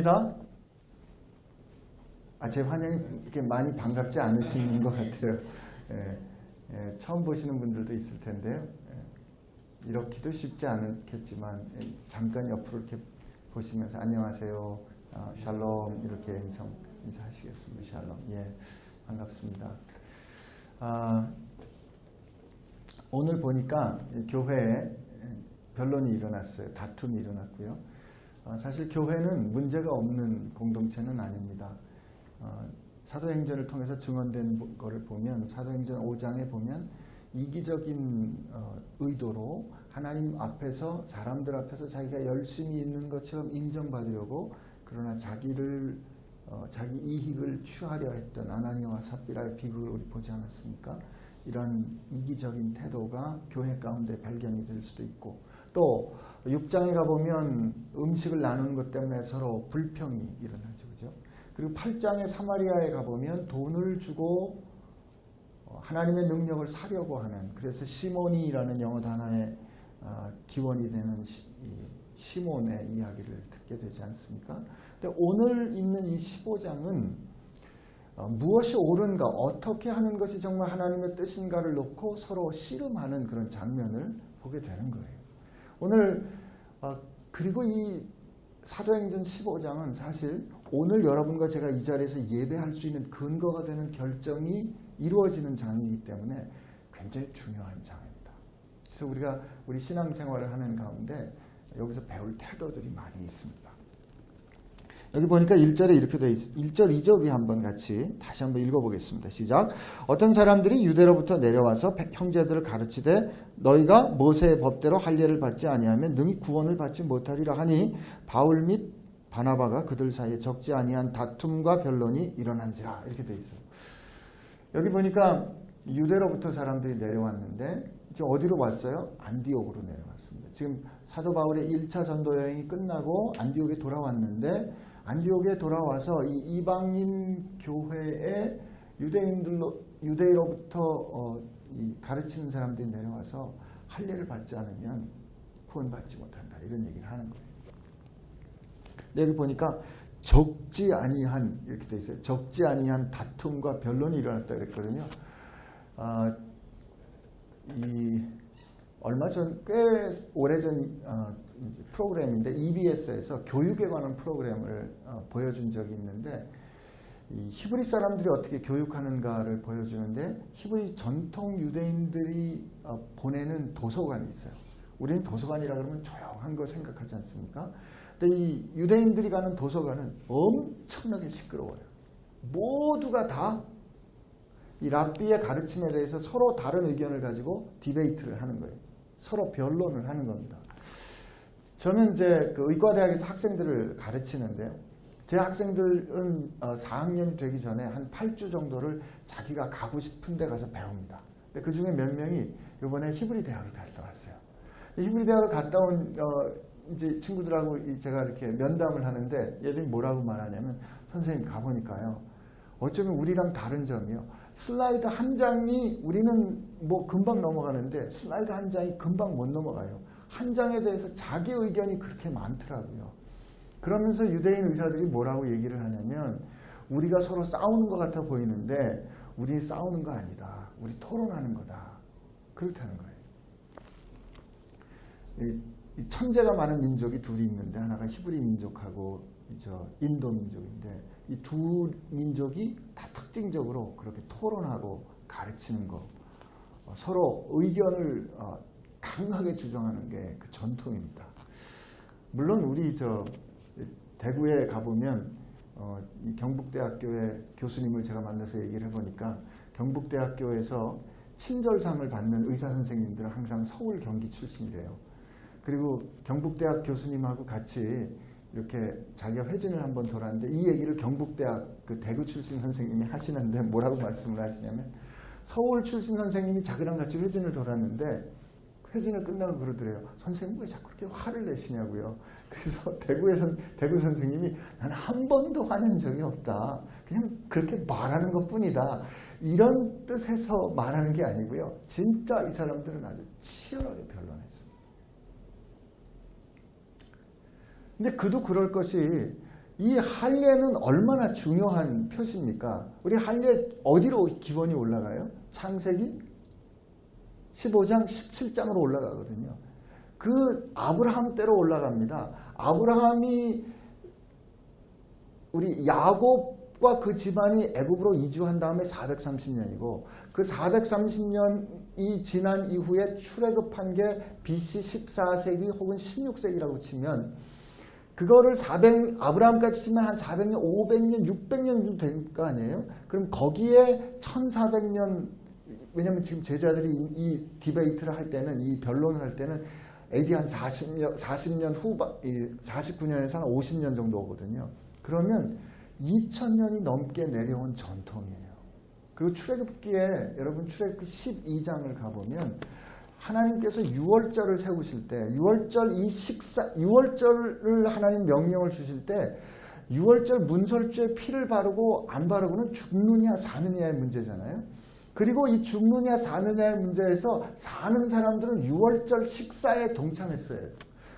환영합니다. 제 환영이 이렇게 많이 반갑지 않으시는 것 같아요. 처음 보시는 분들도 있을 텐데요. 이렇게도 쉽지 않겠지만 잠깐 옆으로 이렇게 보시면서 안녕하세요, 샬롬 이렇게 인사하시겠습니다. 샬롬. 반갑습니다. 오늘 보니까 교회에 변론이 일어났어요. 다툼이 일어났고요. 사실 교회는 문제가 없는 공동체는 아닙니다. 사도행전을 통해서 증언된 것을 보면 사도행전 5장에 보면 이기적인 의도로 하나님 앞에서 사람들 앞에서 자기가 열심히 있는 것처럼 인정받으려고 그러나 자기 이익을 취하려 했던 아나니아와 삽비라의 비극을 우리 보지 않았습니까? 이런 이기적인 태도가 교회 가운데 발견이 될 수도 있고, 또 6장에 가보면 음식을 나누는 것 때문에 서로 불평이 일어나죠. 그죠? 그리고 8장의 사마리아에 가보면 돈을 주고 하나님의 능력을 사려고 하는, 그래서 시몬이라는 영어 단어의 기원이 되는 시몬의 이야기를 듣게 되지 않습니까? 근데 오늘 있는 이 15장은 무엇이 옳은가, 어떻게 하는 것이 정말 하나님의 뜻인가를 놓고 서로 씨름하는 그런 장면을 보게 되는 거예요. 오늘 그리고 이 사도행전 15장은 사실 오늘 여러분과 제가 이 자리에서 예배할 수 있는 근거가 되는 결정이 이루어지는 장이기 때문에 굉장히 중요한 장입니다. 그래서 우리 신앙생활을 하는 가운데 여기서 배울 태도들이 많이 있습니다. 여기 보니까 1절에 이렇게 되어 있습니다. 1절, 2절 우리 한번 같이 다시 한번 읽어보겠습니다. 시작. 어떤 사람들이 유대로부터 내려와서 형제들을 가르치되 너희가 모세의 법대로 할례를 받지 아니하면 능히 구원을 받지 못하리라 하니 바울 및 바나바가 그들 사이에 적지 아니한 다툼과 변론이 일어난지라, 이렇게 되어 있어요. 여기 보니까 유대로부터 사람들이 내려왔는데 지금 어디로 왔어요? 안디옥으로 내려왔습니다. 지금 사도 바울의 1차 전도 여행이 끝나고 안디옥에 돌아왔는데, 안디옥에 돌아와서 이 이방인 교회에 유대인으로부터 가르치는 사람들이 내려와서 할례를 받지 않으면 구원받지 못한다, 이런 얘기를 하는 거예요. 여기 보니까 적지 아니한, 이렇게 돼 있어요. 적지 아니한 다툼과 변론이 일어났다 그랬거든요. 얼마 전, 꽤 오래전 프로그램인데 EBS에서 교육에 관한 프로그램을 보여준 적이 있는데, 이 히브리 사람들이 어떻게 교육하는가를 보여주는데, 히브리 전통 유대인들이 보내는 도서관이 있어요. 우리는 도서관이라 그러면 조용한 거 생각하지 않습니까? 근데 이 유대인들이 가는 도서관은 엄청나게 시끄러워요. 모두가 다 이 랍비의 가르침에 대해서 서로 다른 의견을 가지고 디베이트를 하는 거예요. 서로 변론을 하는 겁니다. 저는 이제 그 의과대학에서 학생들을 가르치는데요. 제 학생들은 4학년이 되기 전에 한 8주 정도를 자기가 가고 싶은 데 가서 배웁니다. 근데 그 중에 몇 명이 이번에 히브리 대학을 갔다 왔어요. 히브리 대학을 갔다 온 이제 친구들하고 제가 이렇게 면담을 하는데 얘들이 뭐라고 말하냐면, 선생님 가보니까요, 어쩌면 우리랑 다른 점이요, 슬라이드 한 장이 우리는 뭐 금방 넘어가는데 슬라이드 한 장이 금방 못 넘어가요. 한 장에 대해서 자기 의견이 그렇게 많더라고요. 그러면서 유대인 의사들이 뭐라고 얘기를 하냐면, 우리가 서로 싸우는 것 같아 보이는데 우리 싸우는 거 아니다, 우리 토론하는 거다, 그렇다는 거예요. 이 천재가 많은 민족이 둘이 있는데, 하나가 히브리 민족하고 인도 민족인데, 이 두 민족이 다 특징적으로 그렇게 토론하고 가르치는 거, 서로 의견을 강하게 주장하는 게 그 전통입니다. 물론 우리 대구에 가보면 이 경북대학교의 교수님을 제가 만나서 얘기를 해보니까, 경북대학교에서 친절상을 받는 의사 선생님들은 항상 서울 경기 출신이래요. 그리고 경북대학 교수님하고 같이 이렇게 자기가 회진을 한번 돌았는데, 이 얘기를 경북대학 그 대구 출신 선생님이 하시는데 뭐라고 말씀을 하시냐면, 서울 출신 선생님이 자기랑 같이 회진을 돌았는데 회진을 끝나고 그러더래요. 선생님 왜 자꾸 그렇게 화를 내시냐고요. 그래서 대구 선생님이 나는 한 번도 화낸 적이 없다, 그냥 그렇게 말하는 것뿐이다, 이런 뜻에서 말하는 게 아니고요. 진짜 이 사람들은 아주 치열하게 변론했습니다. 근데 그도 그럴 것이, 이 할례는 얼마나 중요한 표시입니까? 우리 할례 어디로 기원이 올라가요? 창세기 15장 17장으로 올라가거든요. 그 아브라함 때로 올라갑니다. 아브라함이 우리 야곱과 그 집안이 애굽으로 이주한 다음에 430년이고 그 430년이 지난 이후에 출애굽한 게 BC 14세기 혹은 16세기라고 치면 그거를 아브라함까지 치면 한 400년, 500년, 600년 정도 될 거 아니에요? 그럼 거기에 1400년, 왜냐면 지금 제자들이 이 디베이트를 할 때는, 이 변론을 할 때는 AD 한 40년 후반, 49년에서 한 50년 정도 오거든요. 그러면 2000년이 넘게 내려온 전통이에요. 그리고 출애굽기에 여러분 출애굽기 12장을 가보면 하나님께서 유월절을 세우실 때 유월절을 하나님 명령을 주실 때 유월절 문설주에 피를 바르고 안 바르고는 죽느냐 사느냐의 문제잖아요. 그리고 이 죽느냐 사느냐의 문제에서 사는 사람들은 유월절 식사에 동참했어요.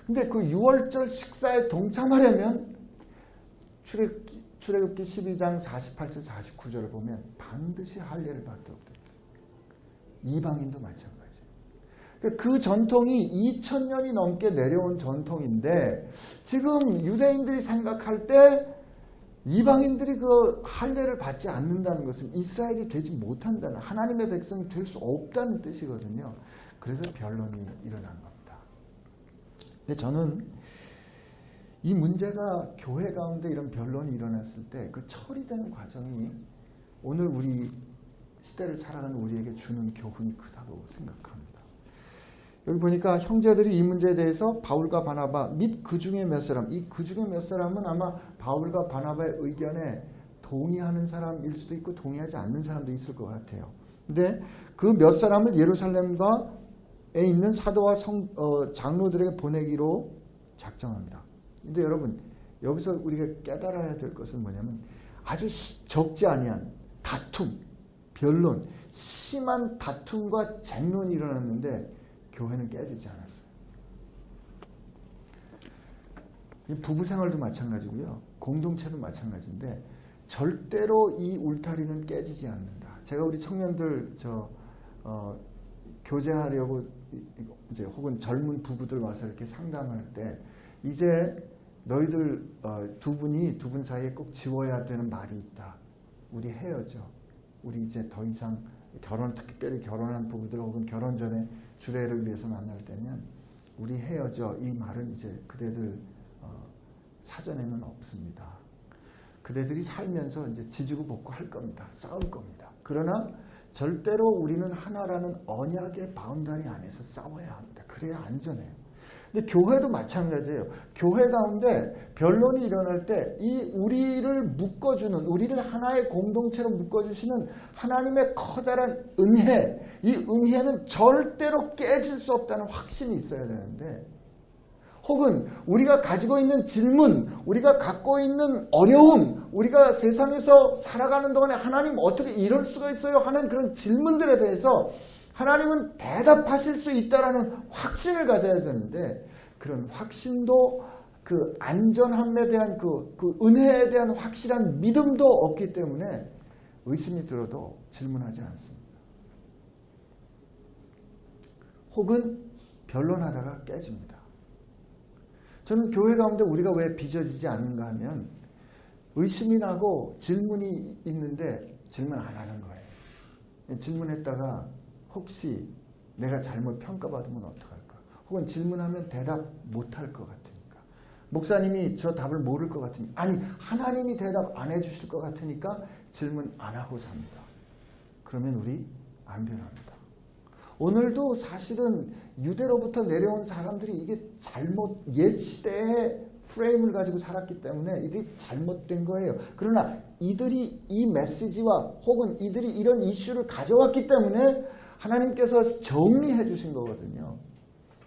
근데 그 유월절 식사에 동참하려면 출애굽기 12장 48절 49절을 보면 반드시 할례를 받도록 되어 있어요. 이방인도 마찬가지예요. 그 전통이 2000년이 넘게 내려온 전통인데 지금 유대인들이 생각할 때 이방인들이 그 할례를 받지 않는다는 것은 이스라엘이 되지 못한다는, 하나님의 백성이 될 수 없다는 뜻이거든요. 그래서 변론이 일어난 겁니다. 근데 저는 이 문제가 교회 가운데 이런 변론이 일어났을 때 그 처리되는 과정이 오늘 우리 시대를 살아가는 우리에게 주는 교훈이 크다고 생각합니다. 여기 보니까 형제들이 이 문제에 대해서 바울과 바나바 및 그 중에 몇 사람, 이 그 중에 몇 사람은 아마 바울과 바나바의 의견에 동의하는 사람일 수도 있고 동의하지 않는 사람도 있을 것 같아요. 근데 그 몇 사람을 예루살렘에 있는 사도와 장로들에게 보내기로 작정합니다. 근데 여러분 여기서 우리가 깨달아야 될 것은 뭐냐면 아주 적지 아니한 다툼, 변론, 심한 다툼과 쟁론이 일어났는데 교회는 깨지지 않았어요. 부부 생활도 마찬가지고요. 공동체도 마찬가지인데 절대로 이 울타리는 깨지지 않는다. 제가 우리 청년들 교제하려고 이제 혹은 젊은 부부들 와서 이렇게 상담할 때 이제 너희들 두 분 사이에 꼭 지워야 되는 말이 있다. 우리 헤어져. 우리 이제 더 이상 특별히 결혼한 부부들 혹은 결혼 전에 주례를 위해서 만날 때면 우리 헤어져. 이 말은 이제 그대들 사전에는 없습니다. 그대들이 살면서 이제 지지고 볶고 할 겁니다. 싸울 겁니다. 그러나 절대로 우리는 하나라는 언약의 바운다리 안에서 싸워야 합니다. 그래야 안전해요. 근데 교회도 마찬가지예요. 교회 가운데 변론이 일어날 때 이 우리를 묶어주는, 우리를 하나의 공동체로 묶어주시는 하나님의 커다란 은혜, 이 은혜는 절대로 깨질 수 없다는 확신이 있어야 되는데, 혹은 우리가 가지고 있는 질문, 우리가 갖고 있는 어려움, 우리가 세상에서 살아가는 동안에 하나님 어떻게 이럴 수가 있어요? 하는 그런 질문들에 대해서 하나님은 대답하실 수 있다라는 확신을 가져야 되는데 그런 확신도 그 안전함에 대한 그 은혜에 대한 확실한 믿음도 없기 때문에 의심이 들어도 질문하지 않습니다. 혹은 변론하다가 깨집니다. 저는 교회 가운데 우리가 왜 빚어지지 않는가 하면 의심이 나고 질문이 있는데 질문 안 하는 거예요. 질문했다가 혹시 내가 잘못 평가받으면 어떡할까? 혹은 질문하면 대답 못할 것 같으니까. 목사님이 저 답을 모를 것 같으니까. 아니 하나님이 대답 안 해주실 것 같으니까 질문 안 하고 삽니다. 그러면 우리 안 변합니다. 오늘도 사실은 유대로부터 내려온 사람들이 이게 옛 시대의 프레임을 가지고 살았기 때문에 이들이 잘못된 거예요. 그러나 이들이 이 메시지와 혹은 이들이 이런 이슈를 가져왔기 때문에 하나님께서 정리해 주신 거거든요.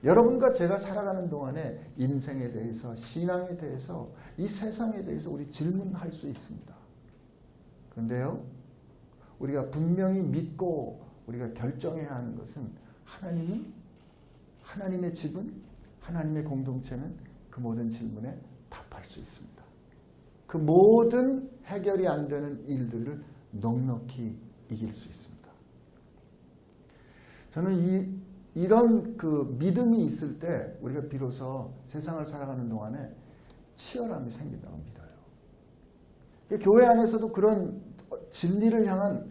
여러분과 제가 살아가는 동안에 인생에 대해서, 신앙에 대해서, 이 세상에 대해서 우리 질문할 수 있습니다. 그런데요, 우리가 분명히 믿고 우리가 결정해야 하는 것은 하나님의 집은, 하나님의 공동체는 그 모든 질문에 답할 수 있습니다. 그 모든 해결이 안 되는 일들을 넉넉히 이길 수 있습니다. 저는 이런 그 믿음이 있을 때 우리가 비로소 세상을 살아가는 동안에 치열함이 생긴다고 믿어요. 교회 안에서도 그런 진리를 향한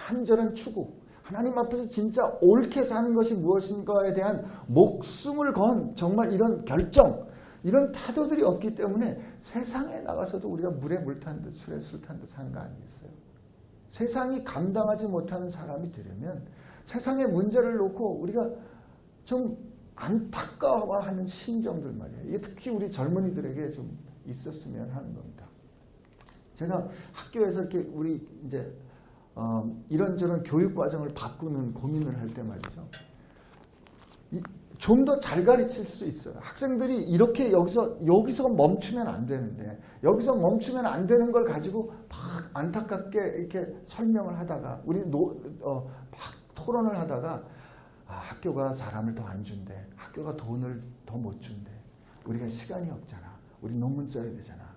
간절한 추구, 하나님 앞에서 진짜 옳게 사는 것이 무엇인가에 대한 목숨을 건 정말 이런 결정, 이런 태도들이 없기 때문에 세상에 나가서도 우리가 물에 물 탄 듯 술에 술 탄 듯 사는 거 아니겠어요? 세상이 감당하지 못하는 사람이 되려면 세상의 문제를 놓고 우리가 좀 안타까워하는 심정들 말이에요. 이게 특히 우리 젊은이들에게 좀 있었으면 하는 겁니다. 제가 학교에서 이렇게 우리 이제 이런저런 교육 과정을 바꾸는 고민을 할 때 말이죠. 좀 더 잘 가르칠 수 있어요. 학생들이 이렇게 여기서 멈추면 안 되는데, 여기서 멈추면 안 되는 걸 가지고 막 안타깝게 이렇게 설명을 하다가 막 토론을 하다가 학교가 사람을 더 안 준대, 학교가 돈을 더 못 준대, 우리가 시간이 없잖아, 우리 논문 써야 되잖아,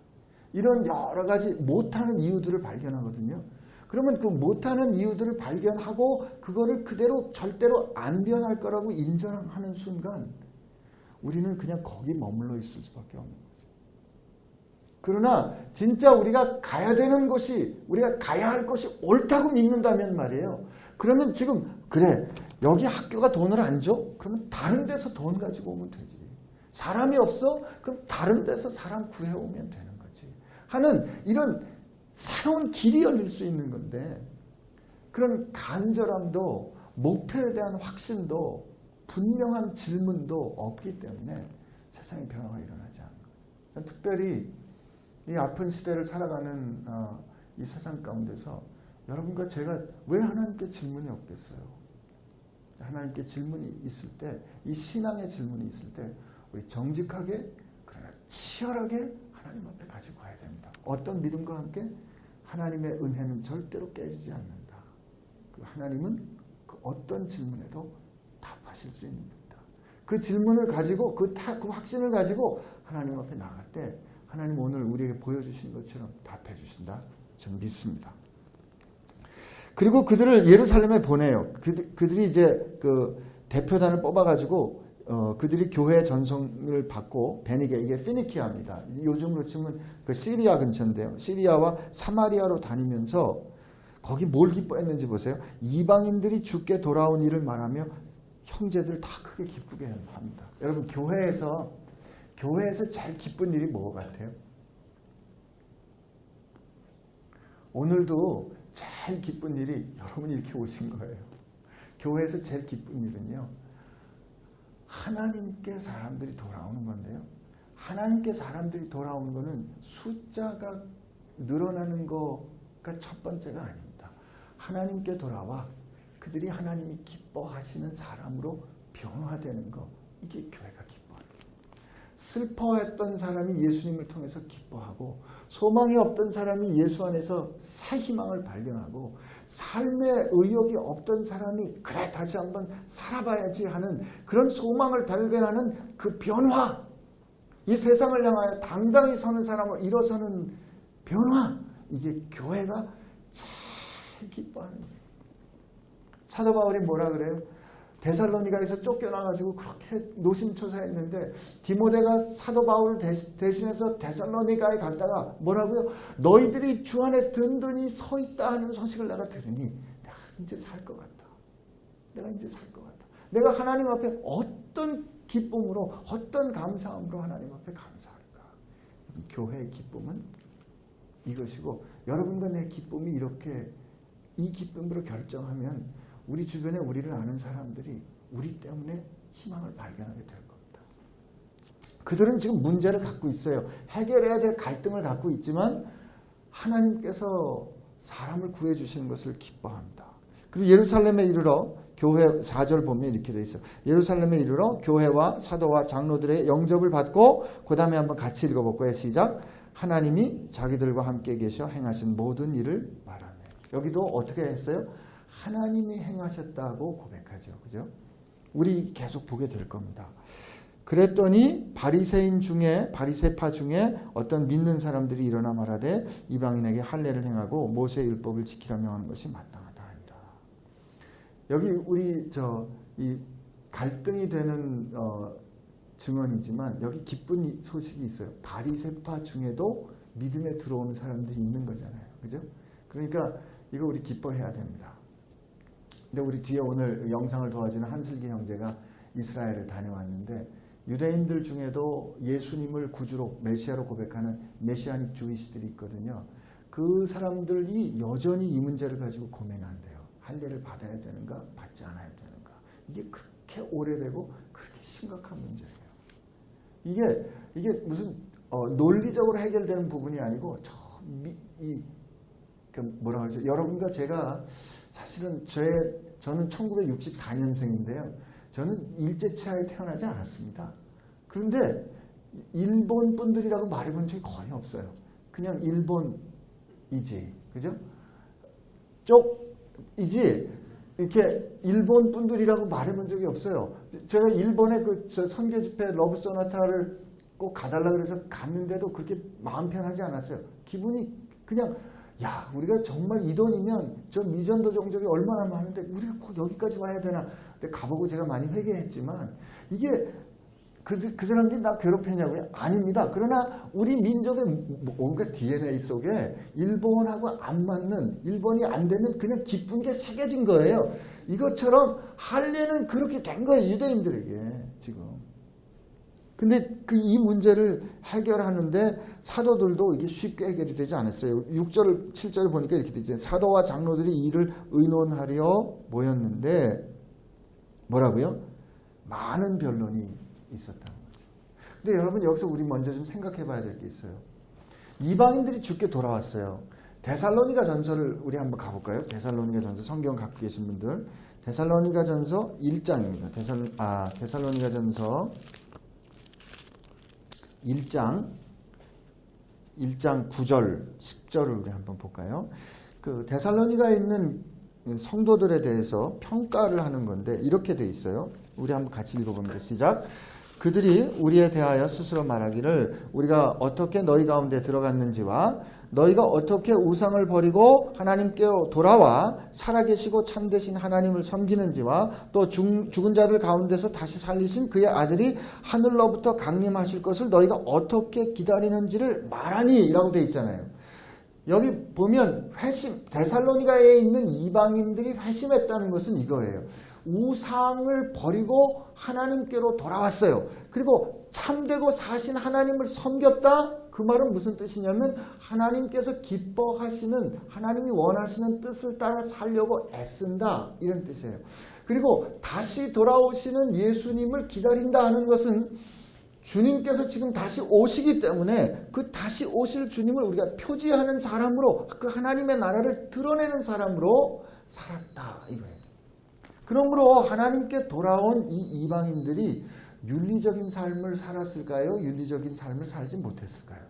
이런 여러 가지 못하는 이유들을 발견하거든요. 그러면 그 못하는 이유들을 발견하고 그거를 그대로 절대로 안 변할 거라고 인정하는 순간 우리는 그냥 거기 머물러 있을 수밖에 없는 거죠. 그러나 진짜 우리가 가야 되는 것이, 우리가 가야 할 것이 옳다고 믿는다면 말이에요. 그러면 지금 그래, 여기 학교가 돈을 안 줘? 그러면 다른 데서 돈 가지고 오면 되지. 사람이 없어? 그럼 다른 데서 사람 구해오면 되는 거지. 하는 이런 새로운 길이 열릴 수 있는 건데, 그런 간절함도 목표에 대한 확신도 분명한 질문도 없기 때문에 세상에 변화가 일어나지 않는 거예요. 특별히 이 아픈 시대를 살아가는 이 세상 가운데서 여러분과 제가 왜 하나님께 질문이 없겠어요? 하나님께 질문이 있을 때, 이 신앙의 질문이 있을 때 우리 정직하게 그러나 치열하게 하나님 앞에 가지고 가야 됩니다. 어떤 믿음과 함께? 하나님의 은혜는 절대로 깨지지 않는다. 하나님은 그 어떤 질문에도 답하실 수 있는 분이다. 그 질문을 가지고 그 확신을 가지고 하나님 앞에 나갈 때 하나님 오늘 우리에게 보여주신 것처럼 답해 주신다. 저는 믿습니다. 그리고 그들을 예루살렘에 보내요. 그들이 이제 그 대표단을 뽑아가지고 그들이 교회 전송을 받고 베니게, 이게 피니키아입니다. 요즘으로 치면 그 시리아 근처인데요. 시리아와 사마리아로 다니면서 거기 뭘 기뻐했는지 보세요. 이방인들이 주께 돌아온 일을 말하며 형제들 다 크게 기쁘게 합니다. 여러분 교회에서 제일 기쁜 일이 뭐 같아요? 오늘도 제일 기쁜 일이 여러분이 이렇게 오신 거예요. 교회에서 제일 기쁜 일은요, 하나님께 사람들이 돌아오는 건데요. 하나님께 사람들이 돌아오는 거는 숫자가 늘어나는 거가 첫 번째가 아닙니다. 하나님께 돌아와 그들이 하나님이 기뻐하시는 사람으로 변화되는 거, 이게 교회가 기뻐합니다. 슬퍼했던 사람이 예수님을 통해서 기뻐하고, 소망이 없던 사람이 예수 안에서 새 희망을 발견하고, 삶의 의욕이 없던 사람이 그래 다시 한번 살아봐야지 하는 그런 소망을 발견하는 그 변화, 이 세상을 향하여 당당히 서는 사람을 일어서는 변화, 이게 교회가 제일 기뻐하는 거예요. 사도 바울이 뭐라 그래요? 데살로니가에서 쫓겨나가지고 그렇게 노심초사했는데 디모데가 사도 바울을 대신해서 데살로니가에 갔다가 뭐라고요? 너희들이 주 안에 든든히 서 있다 하는 소식을 내가 들으니 내가 이제 살 것 같다. 내가 이제 살 것 같다. 내가 하나님 앞에 어떤 기쁨으로, 어떤 감사함으로 하나님 앞에 감사할까? 교회의 기쁨은 이것이고, 여러분과 내 기쁨이 이렇게 이 기쁨으로 결정하면 우리 주변에 우리를 아는 사람들이 우리 때문에 희망을 발견하게 될 겁니다. 그들은 지금 문제를 갖고 있어요. 해결해야 될 갈등을 갖고 있지만 하나님께서 사람을 구해주시는 것을 기뻐합니다. 그리고 예루살렘에 이르러 교회 4절 보면 이렇게 돼 있어요. 예루살렘에 이르러 교회와 사도와 장로들의 영접을 받고, 그 다음에 한번 같이 읽어볼까요? 시작. 하나님이 자기들과 함께 계셔 행하신 모든 일을 말하네. 여기도 어떻게 했어요? 하나님이 행하셨다고 고백하죠. 그죠? 우리 계속 보게 될 겁니다. 그랬더니 바리새파 중에 어떤 믿는 사람들이 일어나 말하되 이방인에게 할례를 행하고 모세의 율법을 지키라 명하는 것이 마땅하다 하니라. 여기 우리 이 갈등이 되는 증언이지만 여기 기쁜 소식이 있어요. 바리새파 중에도 믿음에 들어오는 사람들이 있는 거잖아요. 그죠? 그러니까 이거 우리 기뻐해야 됩니다. 근데 우리 뒤에 오늘 영상을 도와주는 한슬기 형제가 이스라엘을 다녀왔는데 유대인들 중에도 예수님을 구주로 메시아로 고백하는 메시아닉 주이시들이 있거든요. 그 사람들이 여전히 이 문제를 가지고 고민한대요. 할례를 받아야 되는가 받지 않아야 되는가. 이게 그렇게 오래되고 그렇게 심각한 문제예요. 이게 무슨 논리적으로 해결되는 부분이 아니고 뭐라 그러죠? 여러분과 제가 사실은 저는 1964년생인데요. 저는 일제치하에 태어나지 않았습니다. 그런데 일본 분들이라고 말해본 적이 거의 없어요. 그냥 일본이지, 그죠? 쪽이지 이렇게 일본 분들이라고 말해본 적이 없어요. 제가 일본의 그 선교 집회 러브 소나타를 꼭 가달라 그래서 갔는데도 그렇게 마음 편하지 않았어요. 기분이 그냥 우리가 정말 이 돈이면 저 미전도 종족이 얼마나 많은데 우리가 꼭 여기까지 와야 되나. 근데 가보고 제가 많이 회개했지만 이게 그 사람들이 나 괴롭혔냐고요? 아닙니다. 그러나 우리 민족의 뭔가 DNA 속에 일본하고 안 맞는, 일본이 안 되면 그냥 기쁜 게 새겨진 거예요. 이것처럼 할례는 그렇게 된 거예요. 유대인들에게 지금. 근데 이 문제를 해결하는데 사도들도 이게 쉽게 해결이 되지 않았어요. 6절, 7절 보니까 이렇게 되죠. 사도와 장로들이 이를 의논하려 모였는데 뭐라고요? 많은 변론이 있었다는 거죠. 근데 여러분 여기서 우리 먼저 좀 생각해 봐야 될 게 있어요. 이방인들이 주께 돌아왔어요. 데살로니가 전서를 우리 한번 가볼까요? 데살로니가 전서 성경 갖고 계신 분들. 데살로니가 전서 1장입니다. 데살로니가 전서 1장 9절 10절을 우리 한번 볼까요? 그 데살로니가에 있는 성도들에 대해서 평가를 하는 건데 이렇게 돼 있어요. 우리 한번 같이 읽어봅니다. 시작. 그들이 우리에 대하여 스스로 말하기를 우리가 어떻게 너희 가운데 들어갔는지와 너희가 어떻게 우상을 버리고 하나님께로 돌아와 살아계시고 참되신 하나님을 섬기는지와 또 죽은 자들 가운데서 다시 살리신 그의 아들이 하늘로부터 강림하실 것을 너희가 어떻게 기다리는지를 말하니 라고 되어 있잖아요. 여기 보면 데살로니가에 있는 이방인들이 회심했다는 것은 이거예요. 우상을 버리고 하나님께로 돌아왔어요. 그리고 참되고 사신 하나님을 섬겼다? 그 말은 무슨 뜻이냐면 하나님께서 기뻐하시는, 하나님이 원하시는 뜻을 따라 살려고 애쓴다 이런 뜻이에요. 그리고 다시 돌아오시는 예수님을 기다린다 하는 것은 주님께서 지금 다시 오시기 때문에 그 다시 오실 주님을 우리가 표지하는 사람으로, 그 하나님의 나라를 드러내는 사람으로 살았다 이거예요. 그러므로 하나님께 돌아온 이 이방인들이 윤리적인 삶을 살았을까요? 윤리적인 삶을 살지 못했을까요?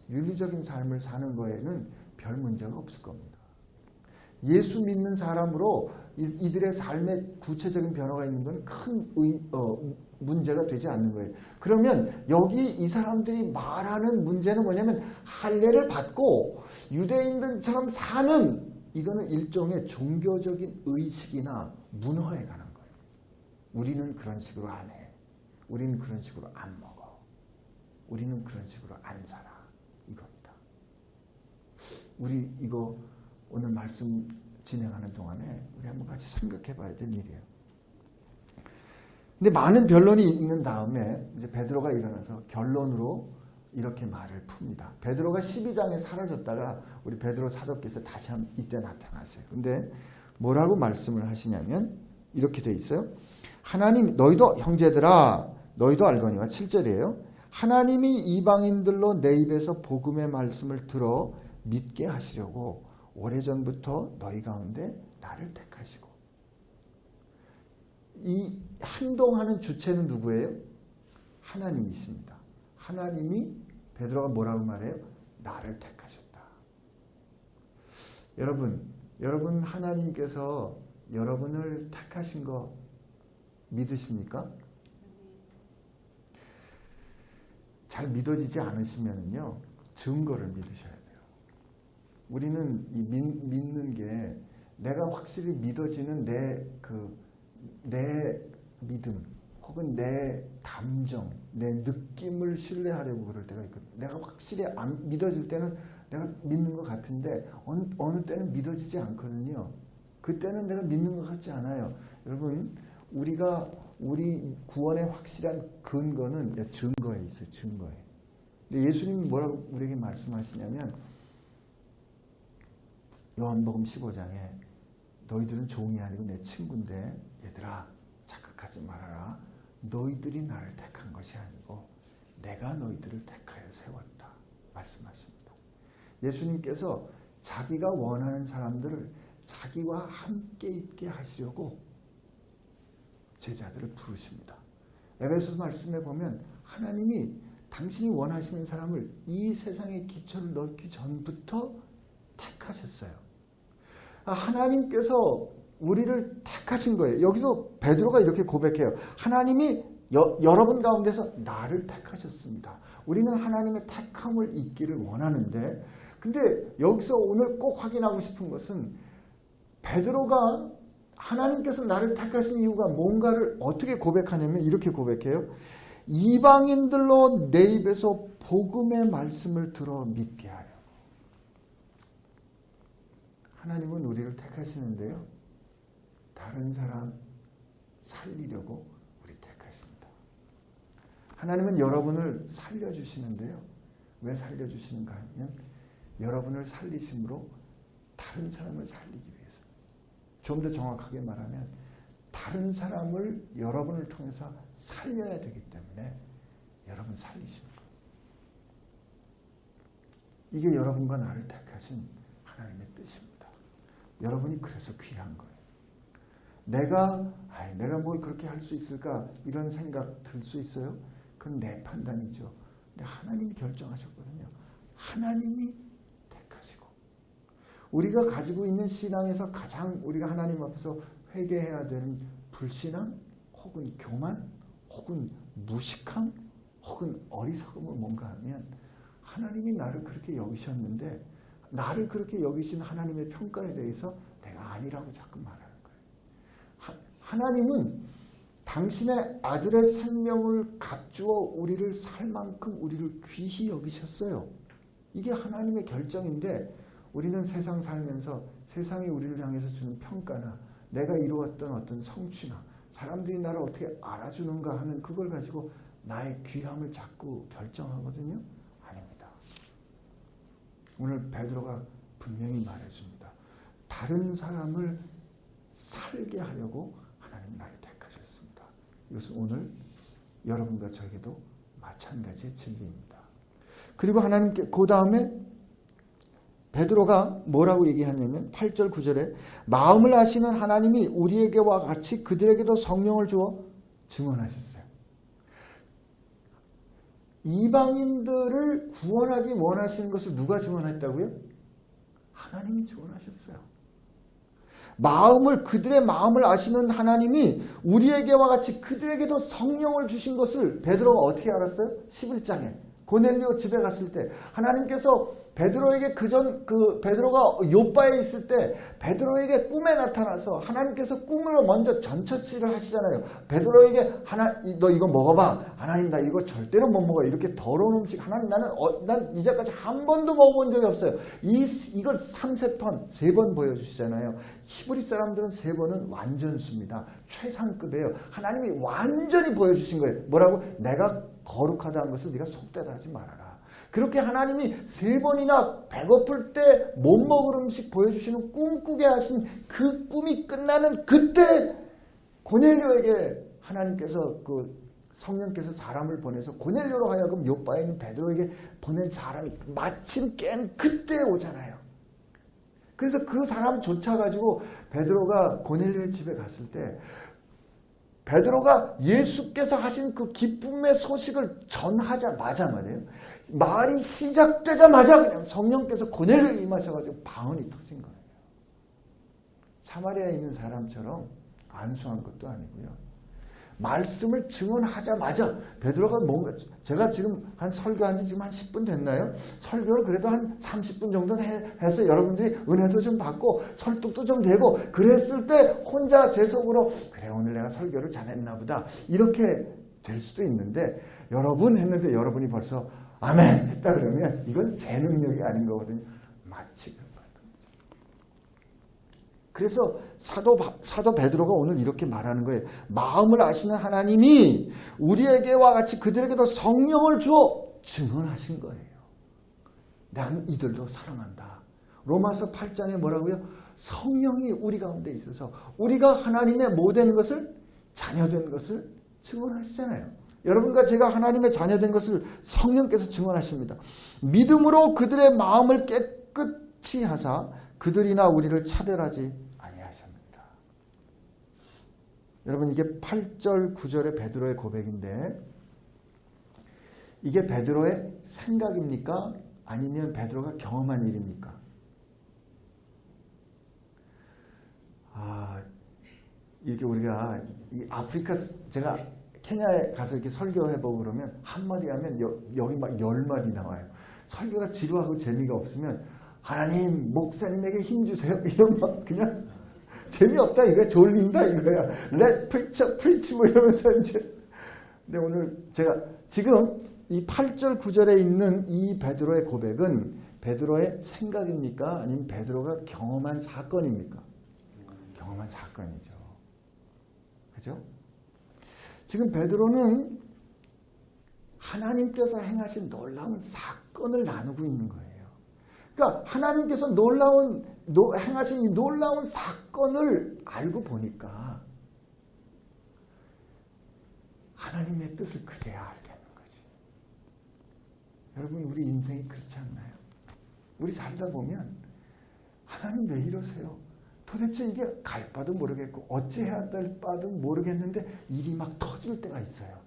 윤리적인 삶을 사는 거에는 별 문제가 없을 겁니다. 예수 믿는 사람으로 이들의 삶에 구체적인 변화가 있는 건 큰 문제가 되지 않는 거예요. 그러면 여기 이 사람들이 말하는 문제는 뭐냐면 할례를 받고 유대인들처럼 사는, 이거는 일종의 종교적인 의식이나 문화에 관한 거예요. 우리는 그런 식으로 안 해. 우리는 그런 식으로 안 먹어. 우리는 그런 식으로 안 살아. 이겁니다. 우리 이거 오늘 말씀 진행하는 동안에 우리 한번 같이 생각해 봐야 될 일이에요. 근데 많은 변론이 있는 다음에 이제 베드로가 일어나서 결론으로 이렇게 말을 풉니다. 베드로가 12장에 사라졌다가 우리 베드로 사도께서 다시 이때 나타났어요. 근데 뭐라고 말씀을 하시냐면 이렇게 돼 있어요. 하나님, 너희도 형제들아, 너희도 알거니와 7절이에요. 하나님이 이방인들로 내 입에서 복음의 말씀을 들어 믿게 하시려고 오래전부터 너희 가운데 나를 택하시고. 이 행동하는 주체는 누구예요? 하나님이십니다. 하나님이, 베드로가 뭐라고 말해요? 나를 택하셨다. 여러분 하나님께서 여러분을 택하신 거 믿으십니까? 잘 믿어지지 않으시면요, 증거를 믿으셔야 돼요. 우리는 이 믿는 게 내가 확실히 믿어지는 내 믿음 혹은 내 감정, 내 느낌을 신뢰하려고 그럴 때가 있거든요. 내가 확실히 안 믿어질 때는 내가 믿는 것 같은데 어느 때는 믿어지지 않거든요. 그때는 내가 믿는 것 같지 않아요. 여러분, 우리 구원의 확실한 근거는 증거에 있어요. 증거에. 근데 예수님이 뭐라고 우리에게 말씀하시냐면 요한복음 15장에 너희들은 종이 아니고 내 친구인데 얘들아 착각하지 말아라. 너희들이 나를 택한 것이 아니고 내가 너희들을 택하여 세웠다 말씀하십니다. 예수님께서 자기가 원하는 사람들을 자기와 함께 있게 하시려고 제자들을 부르십니다. 에베소서 말씀에 보면 하나님이 당신이 원하시는 사람을 이 세상에 기초를 넣기 전부터 택하셨어요. 하나님께서 우리를 택하신 거예요. 여기서 베드로가 이렇게 고백해요. 하나님이 여러분 가운데서 나를 택하셨습니다. 우리는 하나님의 택함을 잊기를 원하는데, 근데 여기서 오늘 꼭 확인하고 싶은 것은 베드로가 하나님께서 나를 택하신 이유가 뭔가를 어떻게 고백하냐면 이렇게 고백해요. 이방인들로 내 입에서 복음의 말씀을 들어 믿게 하여. 하나님은 우리를 택하시는데요, 다른 사람 살리려고 우리 택하십니다. 하나님은 여러분을 살려주시는데요, 왜 살려주시는가 하면 여러분을 살리심으로 다른 사람을 살리기 위해서. 좀 더 정확하게 말하면 다른 사람을 여러분을 통해서 살려야 되기 때문에 여러분 살리시는 거예요. 이게 여러분과 나를 택하신 하나님의 뜻입니다. 여러분이 그래서 귀한 거예요. 내가 뭘 그렇게 할 수 있을까 이런 생각 들 수 있어요? 그건 내 판단이죠. 근데 하나님이 결정하셨거든요. 하나님이 택하시고 우리가 가지고 있는 신앙에서 가장 우리가 하나님 앞에서 회개해야 되는 불신앙 혹은 교만 혹은 무식함 혹은 어리석음은 뭔가 하면 하나님이 나를 그렇게 여기셨는데 나를 그렇게 여기신 하나님의 평가에 대해서 내가 아니라고 자꾸 말하는 거예요. 하나님은 당신의 아들의 생명을 갖주어 우리를 살 만큼 우리를 귀히 여기셨어요. 이게 하나님의 결정인데 우리는 세상 살면서 세상이 우리를 향해서 주는 평가나 내가 이루었던 어떤 성취나 사람들이 나를 어떻게 알아주는가 하는 그걸 가지고 나의 귀함을 자꾸 결정하거든요. 아닙니다. 오늘 베드로가 분명히 말해줍니다. 다른 사람을 살게 하려고 하나님 나를 택하셨습니다. 이것은 오늘 여러분과 저에게도 마찬가지의 진리입니다. 그리고 하나님께 그 다음에 베드로가 뭐라고 얘기하냐면 8절 9절에 마음을 아시는 하나님이 우리에게와 같이 그들에게도 성령을 주어 증언하셨어요. 이방인들을 구원하기 원하시는 것을 누가 증언했다고요? 하나님이 증언하셨어요. 그들의 마음을 아시는 하나님이 우리에게와 같이 그들에게도 성령을 주신 것을 베드로가 어떻게 알았어요? 11장에 고넬료 집에 갔을 때 하나님께서 베드로에게 베드로가 요바에 있을 때 베드로에게 꿈에 나타나서 하나님께서 꿈으로 먼저 전처치를 하시잖아요. 베드로에게 너 이거 먹어봐. 하나님 나 이거 절대로 못 먹어요. 이렇게 더러운 음식 하나님 난 이제까지 한 번도 먹어본 적이 없어요. 이걸 3번 보여주시잖아요. 히브리 사람들은 3번은 완전수입니다. 최상급이에요. 하나님이 완전히 보여주신 거예요. 뭐라고? 내가 거룩하다는 것을 네가 속되다 하지 말아라. 그렇게 하나님이 3번이나 배고플 때 못 먹을 음식 보여주시는 꿈꾸게 하신 그 꿈이 끝나는 그때 고넬료에게 하나님께서 성령께서 사람을 보내서 고넬료로 하여금 요바에 있는 베드로에게 보낸 사람이 마침 깬 그때 오잖아요. 그래서 그 사람 쫓아가지고 베드로가 고넬료의 집에 갔을 때 베드로가 예수께서 하신 그 기쁨의 소식을 전하자마자 말이에요. 말이 시작되자마자 그냥 성령께서 고넬료에 임하셔가지고 방언이 터진 거예요. 사마리아에 있는 사람처럼 안수한 것도 아니고요. 말씀을 증언하자마자 베드로가 뭔가 제가 지금 한 설교한 지 지금 한 10분 됐나요? 설교를 그래도 한 30분 정도는 해서 여러분들이 은혜도 좀 받고 설득도 좀 되고 그랬을 때 혼자 제 속으로 그래 오늘 내가 설교를 잘했나 보다 이렇게 될 수도 있는데 여러분 했는데 여러분이 벌써 아멘 했다 그러면 이건 제 능력이 아닌 거거든요. 마치 그래서 사도 베드로가 오늘 이렇게 말하는 거예요. 마음을 아시는 하나님이 우리에게와 같이 그들에게도 성령을 주어 증언하신 거예요. 나는 이들도 사랑한다. 로마서 8장에 뭐라고요? 성령이 우리 가운데 있어서 우리가 하나님의 모든 것을 자녀된 것을 증언하시잖아요. 여러분과 제가 하나님의 자녀된 것을 성령께서 증언하십니다. 믿음으로 그들의 마음을 깨끗이 하사 그들이나 우리를 차별하지 아니하십니다. 여러분 이게 8절 9절의 베드로의 고백인데 이게 베드로의 생각입니까? 아니면 베드로가 경험한 일입니까? 이게 우리가 이 아프리카 제가 케냐에 가서 이렇게 설교해보고 그러면 한마디 하면 여기 막 10마디 나와요. 설교가 지루하고 재미가 없으면 하나님 목사님에게 힘주세요. 이런 막 그냥 재미없다 이거야. 졸린다 이거야. Let preach, preach 뭐 이러면서 이제 근데 오늘 제가 지금 이 8절 9절에 있는 이 베드로의 고백은 베드로의 생각입니까? 아니면 베드로가 경험한 사건입니까? 경험한 사건이죠. 그죠? 지금 베드로는 하나님께서 행하신 놀라운 사건을 나누고 있는 거예요. 그러니까 하나님께서 행하신 이 놀라운 사건을 알고 보니까 하나님의 뜻을 그제야 알겠는 거지. 여러분 우리 인생이 그렇지 않나요? 우리 살다 보면 하나님 왜 이러세요? 도대체 이게 갈 바도 모르겠고 어찌해야 될 바도 모르겠는데 일이 막 터질 때가 있어요.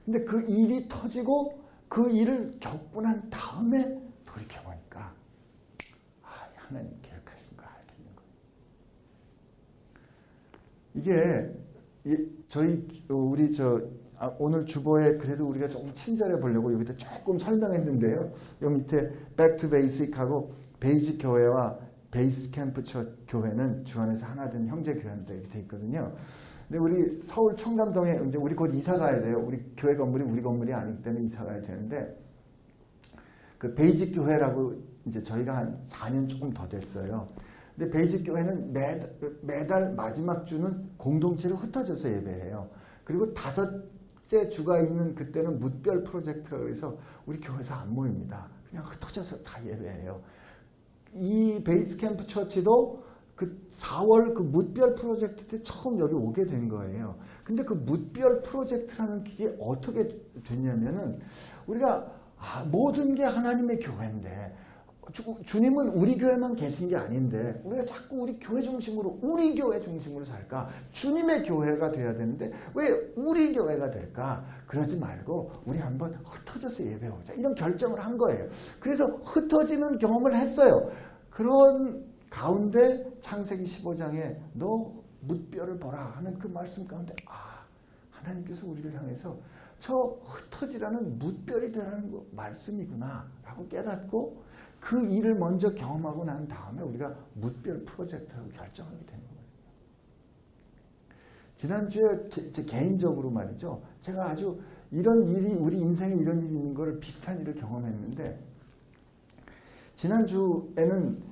근데 그 일이 터지고 그 일을 겪고 난 다음에 돌이켜보니까 하나님 계획하신 거 알겠는 거예요. 이게 우리 오늘 주보에 그래도 우리가 조금 친절해 보려고 여기다 조금 설명했는데요. 여기 밑에 Back to Basic하고 베이직 교회와 베이스 캠프 교회는 주안에서 하나 된 형제 교회입니다. 이렇게 돼 있거든요. 근데 우리 서울 청담동에 이제 우리 곧 이사 가야 돼요. 우리 교회 건물이 우리 건물이 아니기 때문에 이사 가야 되는데 그 베이직 교회라고 이제 저희가 한 4년 조금 더 됐어요. 근데 베이직 교회는 매달 마지막 주는 공동체로 흩어져서 예배해요. 그리고 5째 주가 있는 그때는 뭇별 프로젝트라고 해서 우리 교회에서 안 모입니다. 그냥 흩어져서 다 예배해요. 이 베이스 캠프 처치도 그 4월 그 뭇별 프로젝트 때 처음 여기 오게 된 거예요. 근데 그 뭇별 프로젝트라는 게 어떻게 됐냐면은 우리가 모든 게 하나님의 교회인데 주님은 우리 교회만 계신 게 아닌데 우리가 자꾸 우리 교회 중심으로 살까? 주님의 교회가 돼야 되는데 왜 우리 교회가 될까? 그러지 말고 우리 한번 흩어져서 예배하자 이런 결정을 한 거예요. 그래서 흩어지는 경험을 했어요. 그런 가운데 창세기 15장에 너 뭇별을 보라 하는 그 말씀 가운데 하나님께서 우리를 향해서 저 흩어지라는 뭇별이 되라는 말씀이구나 라고 깨닫고 그 일을 먼저 경험하고 난 다음에 우리가 뭇별 프로젝트라고 결정하게 되는 거예요. 지난주에 제 개인적으로 말이죠. 제가 아주 이런 일이 우리 인생에 이런 일이 있는 걸 비슷한 일을 경험했는데 지난주에는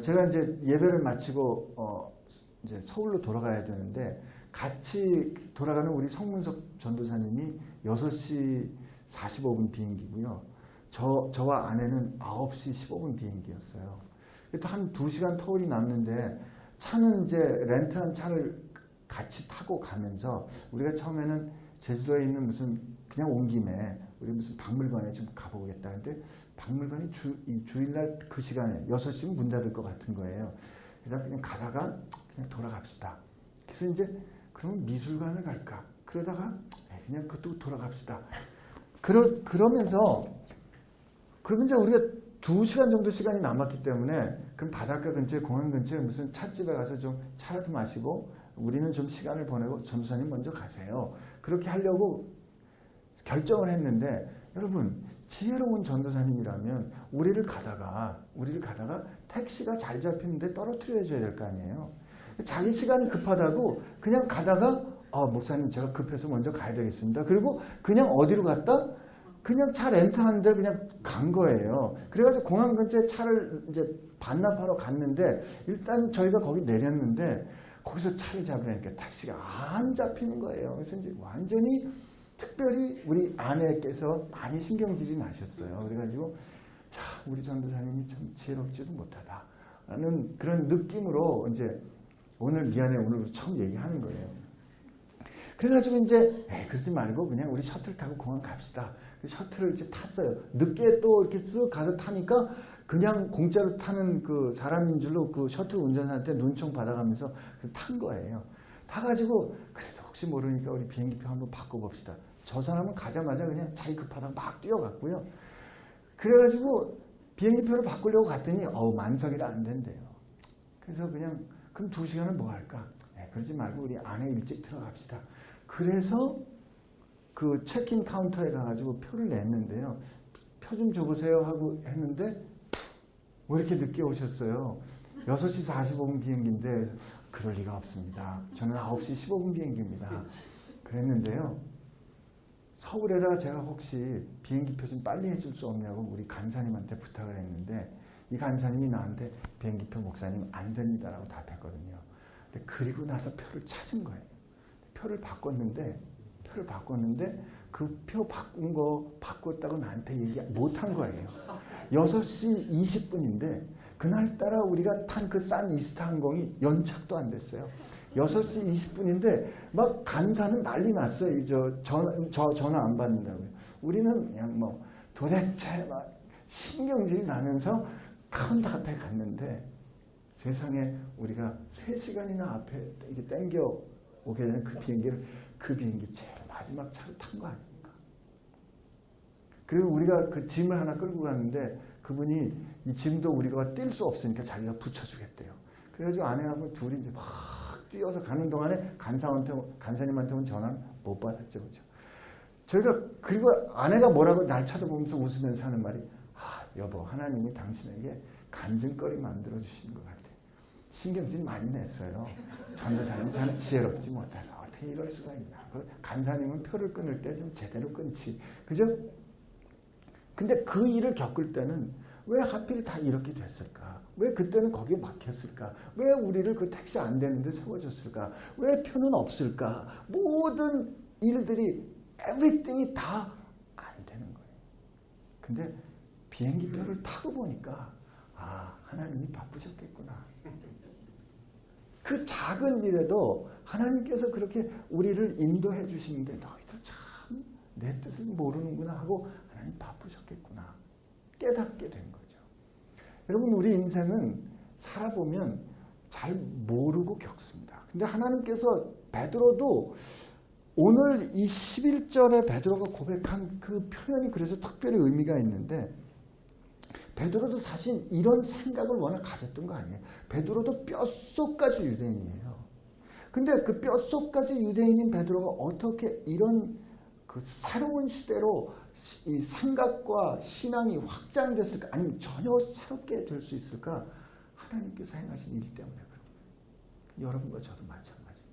제가 이제 예배를 마치고 이제 서울로 돌아가야 되는데 같이 돌아가는 우리 성문석 전도사님이 6시 45분 비행기고요. 저와 아내는 9시 15분 비행기였어요. 또 한 2시간 터울이 남는데 차는 이제 렌트한 차를 같이 타고 가면서 우리가 처음에는 제주도에 있는 무슨 그냥 온 김에 우리 무슨 박물관에 좀 가보겠다 했는데 박물관이 주일날 그 시간에 6시면 문 닫을 것 같은 거예요. 그래서 그냥 가다가 그냥 돌아갑시다. 그래서 이제 그러면 미술관을 갈까? 그러다가 그냥 그것도 돌아갑시다. 그러면서 그러면 이제 우리가 2시간 정도 시간이 남았기 때문에 그럼 바닷가 근처에 공항 근처에 무슨 찻집에 가서 좀 차라도 마시고 우리는 좀 시간을 보내고 전도사님 먼저 가세요. 그렇게 하려고 결정을 했는데 여러분 지혜로운 전도사님이라면 우리를 가다가 택시가 잘 잡히는데 떨어뜨려 줘야 될 거 아니에요. 자기 시간이 급하다고 그냥 가다가 목사님 제가 급해서 먼저 가야 되겠습니다. 그리고 그냥 어디로 갔다? 그냥 차 렌트하는 데를 그냥 간 거예요. 그래가지고 공항 근처에 차를 이제 반납하러 갔는데 일단 저희가 거기 내렸는데 거기서 차를 잡으려니까 택시가 안 잡히는 거예요. 그래서 이제 완전히 특별히 우리 아내께서 많이 신경질이 나셨어요. 그래가지고 자 우리 전도사님이 참 지혜롭지도 못하다라는 그런 느낌으로 이제 오늘 미안해 오늘 처음 얘기하는 거예요. 그래가지고 이제 그러지 말고 그냥 우리 셔틀 타고 공항 갑시다. 셔틀을 이제 탔어요. 늦게 또 이렇게 쓱 가서 타니까 그냥 공짜로 타는 그 사람인 줄로 그 셔틀 운전사한테 눈총 받아가면서 탄 거예요. 타가지고 그래도 혹시 모르니까 우리 비행기표 한번 바꿔봅시다. 저 사람은 가자마자 그냥 자기 급하다고 막 뛰어갔고요. 그래가지고 비행기표를 바꾸려고 갔더니 만석이라 안 된대요. 그래서 그냥 그럼 2시간은 뭐 할까? 그러지 말고 우리 안에 일찍 들어갑시다. 그래서 그 체크인 카운터에 가가지고 표를 냈는데요. 표 좀 줘보세요 하고 했는데 왜 이렇게 늦게 오셨어요? 6시 45분 비행기인데 그럴 리가 없습니다. 저는 9시 15분 비행기입니다. 그랬는데요. 서울에다가 제가 혹시 비행기표 좀 빨리 해줄 수 없냐고 우리 간사님한테 부탁을 했는데 이 간사님이 나한테 비행기표 목사님 안 됩니다라고 답했거든요. 근데 그리고 나서 표를 찾은 거예요. 표를 바꿨는데 그 표 바꾼 거 바꿨다고 나한테 얘기 못 한 거예요. 6시 20분인데 그날따라 우리가 탄 그 싼 이스타 항공이 연착도 안 됐어요. 6시 20분인데 막 간사는 난리 났어요. 전화 안 받는다고요. 우리는 그냥 뭐 도대체 막 신경질이 나면서 카운터 앞에 갔는데 세상에 우리가 3시간이나 앞에 이게 땡겨 오게 되는 그 비행기 제일 마지막 차로 탄 거 아닙니까? 그리고 우리가 그 짐을 하나 끌고 갔는데 그분이 이 짐도 우리가 뛸 수 없으니까 자기가 붙여주겠대요. 그래가지고 아내하고 둘이 이제 막 뛰어서 가는 동안에 간사님한테는 전화는 못 받았죠. 그죠? 저희가 그리고 아내가 뭐라고 날 쳐다보면서 웃으면서 하는 말이 여보 하나님이 당신에게 간증거리 만들어 주신 것 같아. 신경질 많이 냈어요. 전도사님 참 지혜롭지 못하다. 어떻게 이럴 수가 있나. 간사님은 표를 끊을 때 좀 제대로 끊지. 그죠? 근데 그 일을 겪을 때는 왜 하필 다 이렇게 됐을까? 왜 그때는 거기에 막혔을까? 왜 우리를 그 택시 안 되는데 세워줬을까? 왜 표는 없을까? 모든 일들이 everything이 다 안 되는 거예요. 근데 비행기 표를 타고 보니까 하나님이 바쁘셨겠구나. 그 작은 일에도 하나님께서 그렇게 우리를 인도해 주시는데 너희도 참 내 뜻을 모르는구나 하고 하나님 바쁘셨겠구나. 깨닫게 된 거죠. 여러분 우리 인생은 살아보면 잘 모르고 겪습니다. 근데 하나님께서 베드로도 오늘 이 11절에 베드로가 고백한 그 표현이 그래서 특별히 의미가 있는데 베드로도 사실 이런 생각을 워낙 가졌던 거 아니에요. 베드로도 뼛속까지 유대인이에요. 근데 그 뼛속까지 유대인인 베드로가 어떻게 이런 그 새로운 시대로 이 생각과 신앙이 확장됐을까? 아니면 전혀 새롭게 될 수 있을까? 하나님께서 행하신 일 때문에 그런 거예요. 여러분과 저도 마찬가지입니다.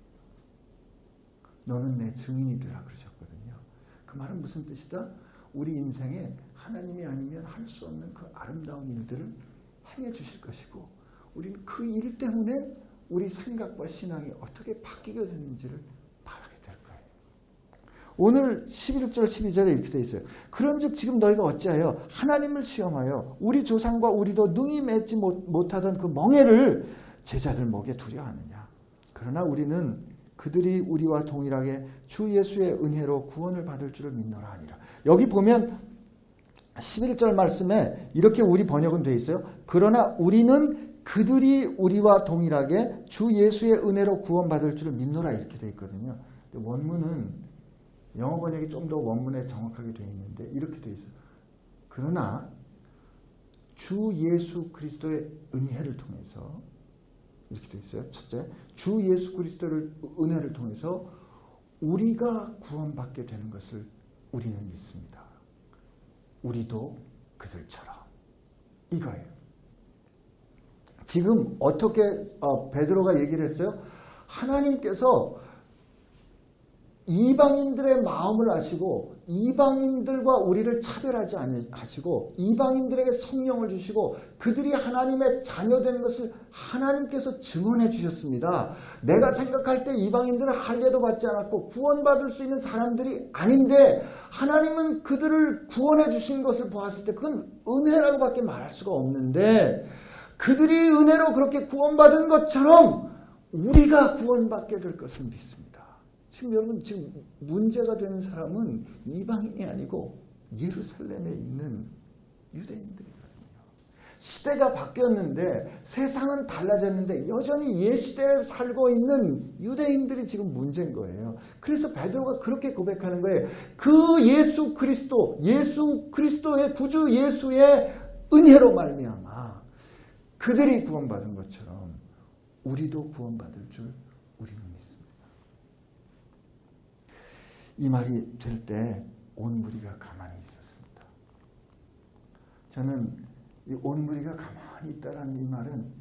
너는 내 증인이 되라 그러셨거든요. 그 말은 무슨 뜻이다? 우리 인생에 하나님이 아니면 할 수 없는 그 아름다운 일들을 행해 주실 것이고 우리는 그 일 때문에 우리 생각과 신앙이 어떻게 바뀌게 되는지를 바라게 될 거예요. 오늘 11절 12절에 이렇게 되어 있어요. 그런즉 지금 너희가 어찌하여 하나님을 시험하여 우리 조상과 우리도 능히 맺지 못하던 그 멍에를 제자들 목에 두려 하느냐. 그러나 우리는 그들이 우리와 동일하게 주 예수의 은혜로 구원을 받을 줄을 믿노라 하니라. 여기 보면 11절 말씀에 이렇게 우리 번역은 되어 있어요. 그러나 우리는 그들이 우리와 동일하게 주 예수의 은혜로 구원받을 줄을 믿노라 이렇게 되어 있거든요. 원문은 영어 번역이 좀 더 원문에 정확하게 되어 있는데 이렇게 되어 있어요. 그러나 주 예수 그리스도의 은혜를 통해서 이렇게 돼 있어요. 첫째, 주 예수 그리스도의 은혜를 통해서 우리가 구원받게 되는 것을 우리는 믿습니다. 우리도 그들처럼. 이거예요. 지금 어떻게 베드로가 얘기를 했어요? 하나님께서 이방인들의 마음을 아시고 이방인들과 우리를 차별하지 아니하시고 이방인들에게 성령을 주시고 그들이 하나님의 자녀되는 것을 하나님께서 증언해 주셨습니다. 내가 생각할 때 이방인들은 할례도 받지 않았고 구원받을 수 있는 사람들이 아닌데 하나님은 그들을 구원해 주신 것을 보았을 때 그건 은혜라고밖에 말할 수가 없는데 그들이 은혜로 그렇게 구원받은 것처럼 우리가 구원받게 될 것을 믿습니다. 지금 여러분 지금 문제가 되는 사람은 이방인이 아니고 예루살렘에 있는 유대인들이거든요. 시대가 바뀌었는데 세상은 달라졌는데 여전히 옛 시대에 살고 있는 유대인들이 지금 문제인 거예요. 그래서 베드로가 그렇게 고백하는 거예요. 그 예수 그리스도의 구주 예수의 은혜로 말미암아 그들이 구원받은 것처럼 우리도 구원받을 줄 우리는 믿습니다. 이 말이 될 때 온 무리가 가만히 있었습니다. 저는 이 온 무리가 가만히 있다라는 이 말은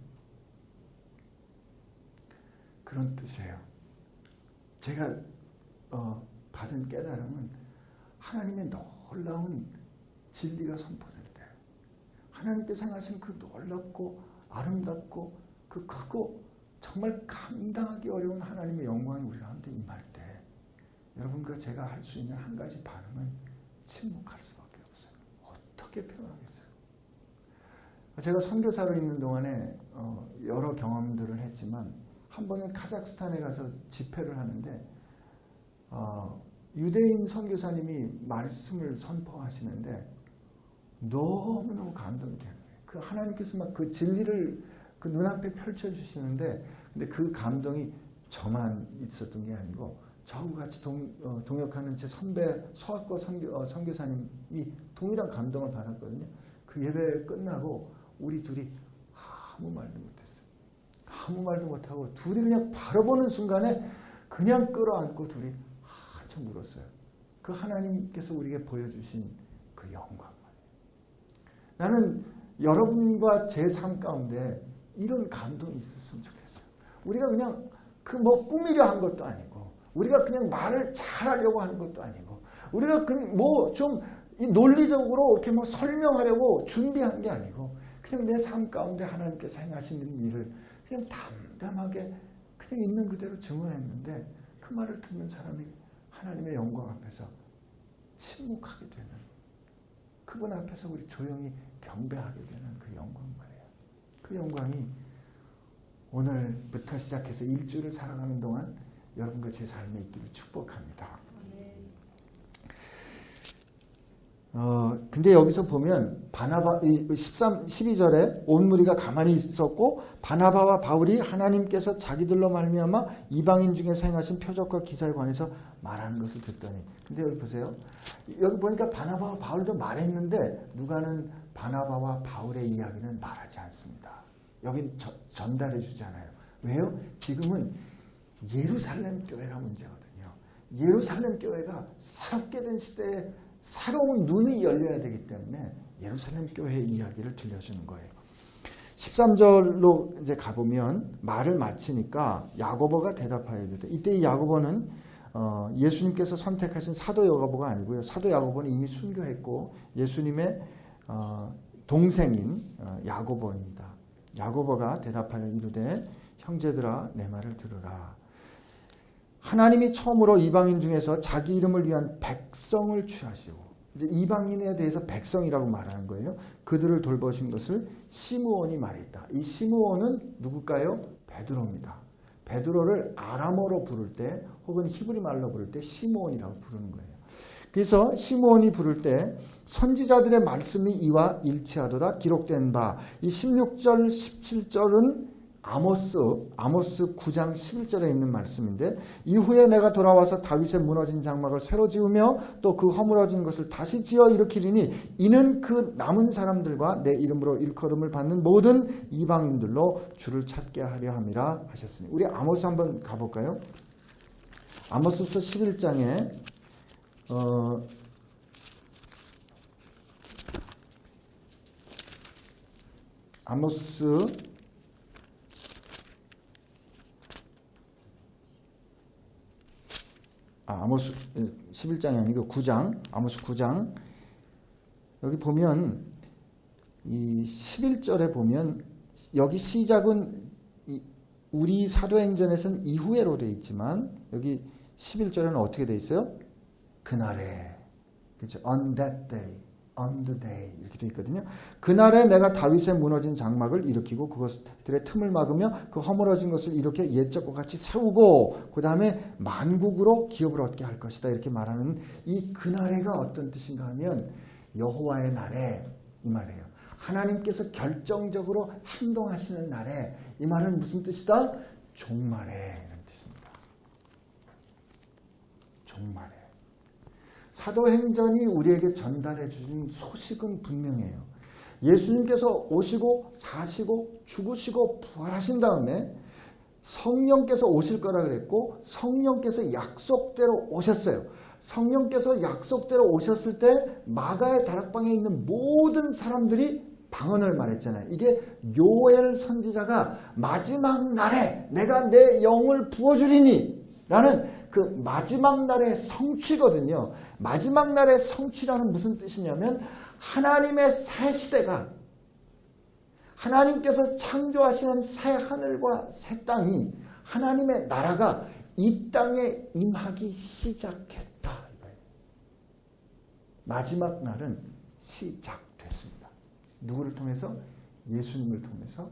그런 뜻이에요. 제가 받은 깨달음은 하나님의 놀라운 진리가 선포될 때 하나님께서 행하신 그 놀랍고 아름답고 그 크고 정말 감당하기 어려운 하나님의 영광이 우리 가운데 임할 때 여러분과 제가 할 수 있는 한 가지 반응은 침묵할 수밖에 없어요. 어떻게 표현하겠어요? 제가 선교사로 있는 동안에 여러 경험들을 했지만 한 번은 카자흐스탄에 가서 집회를 하는데 유대인 선교사님이 말씀을 선포하시는데 너무너무 감동이 되는 거예요. 그 하나님께서 막 그 진리를 그 눈앞에 펼쳐주시는데 근데 그 감동이 저만 있었던 게 아니고 저하고 같이 동역하는 제 선배 서학과 선교사님이 동일한 감동을 받았거든요. 그 예배 끝나고 우리 둘이 아무 말도 못했어요. 아무 말도 못하고 둘이 그냥 바라보는 순간에 그냥 끌어안고 둘이 한참 울었어요. 그 하나님께서 우리에게 보여주신 그 영광. 나는 여러분과 제 삶 가운데 이런 감동이 있었으면 좋겠어요. 우리가 그냥 그 뭐 꾸미려 한 것도 아니고 우리가 그냥 말을 잘하려고 하는 것도 아니고 우리가 그냥 뭐 좀 논리적으로 이렇게 뭐 설명하려고 준비한 게 아니고 그냥 내 삶 가운데 하나님께서 행하시는 일을 그냥 담담하게 그냥 있는 그대로 증언했는데 그 말을 듣는 사람이 하나님의 영광 앞에서 침묵하게 되는 그분 앞에서 우리 조용히 경배하게 되는 그 영광 말이에요. 그 영광이 오늘부터 시작해서 일주일을 살아가는 동안 여러분과 제 삶에 있기를 축복합니다. 근데 여기서 보면 바나바 12절에 온 무리가 가만히 있었고 바나바와 바울이 하나님께서 자기들로 말미암아 이방인 중에서 행하신 표적과 기사에 관해서 말하는 것을 듣더니 근데 여기 보세요. 여기 보니까 바나바와 바울도 말했는데 누가는 바나바와 바울의 이야기는 말하지 않습니다. 여긴 전달해 주잖아요. 왜요? 지금은 예루살렘 교회가 문제거든요. 예루살렘 교회가 새롭게 된 시대에 새로운 눈이 열려야 되기 때문에 예루살렘 교회의 이야기를 들려주는 거예요. 13절로 이제 가보면 말을 마치니까 야고보가 대답하여 이르되 이때 이 야고보는 예수님께서 선택하신 사도 야고보가 아니고요. 사도 야고보는 이미 순교했고 예수님의 동생인 야고보입니다. 야고보가 대답하여 이르되 형제들아 내 말을 들으라. 하나님이 처음으로 이방인 중에서 자기 이름을 위한 백성을 취하시고 이제 이방인에 대해서 백성이라고 말하는 거예요. 그들을 돌보신 것을 시므온이 말했다. 이 시므온은 누굴까요? 베드로입니다. 베드로를 아람어로 부를 때 혹은 히브리 말로 부를 때 시므온이라고 부르는 거예요. 그래서 시므온이 부를 때 선지자들의 말씀이 이와 일치하도다 기록된 바 이 16절 17절은 아모스 9장 11절에 있는 말씀인데 이후에 내가 돌아와서 다윗의 무너진 장막을 새로 지으며 또 그 허물어진 것을 다시 지어 일으키리니 이는 그 남은 사람들과 내 이름으로 일컬음을 받는 모든 이방인들로 주를 찾게 하려 함이라 하셨으니 우리 아모스 한번 가볼까요? 아모스서 11장에 아모스 11장이 아니고 9장, 아모스 9장. 여기 보면 이 11절에 보면 여기 시작은 우리 사도행전에서는 이후에로 되어 있지만 여기 11절에는 어떻게 되어 있어요? 그날에. 그렇죠? On that day. On the day 이렇게 되어 있거든요. 그날에 내가 다윗의 무너진 장막을 일으키고 그것들의 틈을 막으며 그 허물어진 것을 이렇게 옛적과 같이 세우고 그 다음에 만국으로 기업을 얻게 할 것이다 이렇게 말하는 이 그날에가 어떤 뜻인가 하면 여호와의 날에 이 말이에요. 하나님께서 결정적으로 행동하시는 날에 이 말은 무슨 뜻이다? 종말에 이런 뜻입니다. 종말에. 사도행전이 우리에게 전달해 주신 소식은 분명해요. 예수님께서 오시고 사시고 죽으시고 부활하신 다음에 성령께서 오실 거라 그랬고 성령께서 약속대로 오셨어요. 성령께서 약속대로 오셨을 때 마가의 다락방에 있는 모든 사람들이 방언을 말했잖아요. 이게 요엘 선지자가 마지막 날에 내가 내 영을 부어주리니 라는 그 마지막 날의 성취거든요. 마지막 날의 성취라는 무슨 뜻이냐면 하나님의 새 시대가 하나님께서 창조하시는 새 하늘과 새 땅이 하나님의 나라가 이 땅에 임하기 시작했다. 마지막 날은 시작됐습니다. 누구를 통해서? 예수님을 통해서.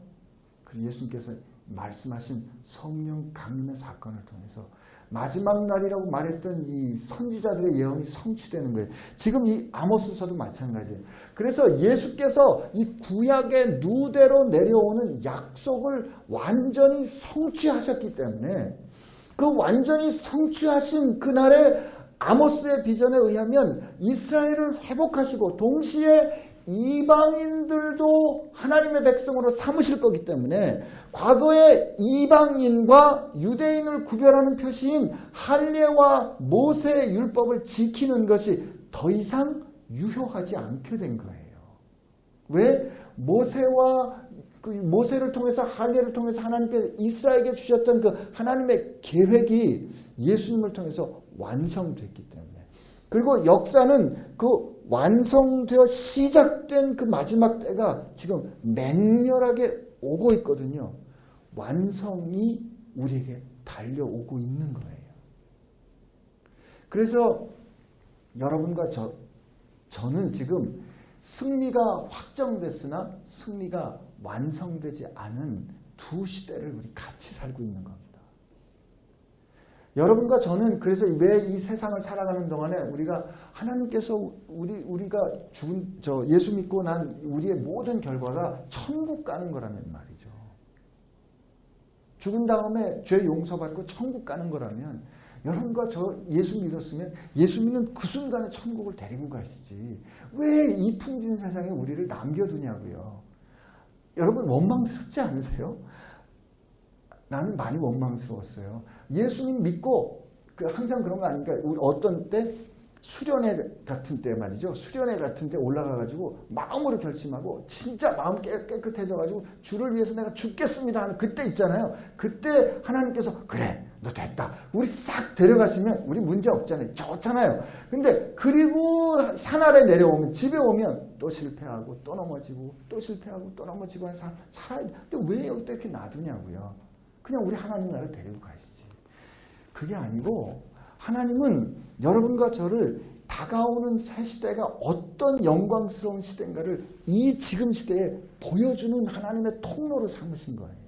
그리고 예수님께서 말씀하신 성령 강림의 사건을 통해서 마지막 날이라고 말했던 이 선지자들의 예언이 성취되는 거예요. 지금 이 아모스서도 마찬가지예요. 그래서 예수께서 이 구약의 누대로 내려오는 약속을 완전히 성취하셨기 때문에 그 완전히 성취하신 그날에 아모스의 비전에 의하면 이스라엘을 회복하시고 동시에 이방인들도 하나님의 백성으로 삼으실 거기 때문에 과거의 이방인과 유대인을 구별하는 표시인 할례와 모세의 율법을 지키는 것이 더 이상 유효하지 않게 된 거예요. 왜? 모세를 통해서 할례를 통해서 하나님께서 이스라엘에게 주셨던 그 하나님의 계획이 예수님을 통해서 완성됐기 때문에 그리고 역사는 그 완성되어 시작된 그 마지막 때가 지금 맹렬하게 오고 있거든요. 완성이 우리에게 달려오고 있는 거예요. 그래서 여러분과 저는 지금 승리가 확정됐으나 승리가 완성되지 않은 두 시대를 우리 같이 살고 있는 겁니다. 여러분과 저는 그래서 왜 이 세상을 살아가는 동안에 우리가 하나님께서 우리가 예수 믿고 난 우리의 모든 결과가 천국 가는 거라면 말이죠. 죽은 다음에 죄 용서받고 천국 가는 거라면 여러분과 저 예수 믿었으면 예수 믿는 그 순간에 천국을 데리고 가시지 왜 이 풍진 세상에 우리를 남겨두냐고요. 여러분 원망스럽지 않으세요? 나는 많이 원망스러웠어요. 예수님 믿고 항상 그런 거 아닙니까? 우리 어떤 때 수련회 같은 때 말이죠. 수련회 같은 때 올라가가지고 마음으로 결심하고 진짜 마음 깨끗해져가지고 주를 위해서 내가 죽겠습니다 하는 그때 있잖아요. 그때 하나님께서 그래 너 됐다. 우리 싹 데려가시면 우리 문제 없잖아요. 좋잖아요. 근데 그리고 산 아래 내려오면 집에 오면 또 실패하고 또 넘어지고 또 실패하고 또 넘어지고 하는 사람 살아야 돼. 근데 왜 여기다 이렇게 놔두냐고요. 그냥 우리 하나님 나라를 데리고 가시지. 그게 아니고 하나님은 여러분과 저를 다가오는 새 시대가 어떤 영광스러운 시대인가를 이 지금 시대에 보여주는 하나님의 통로로 삼으신 거예요.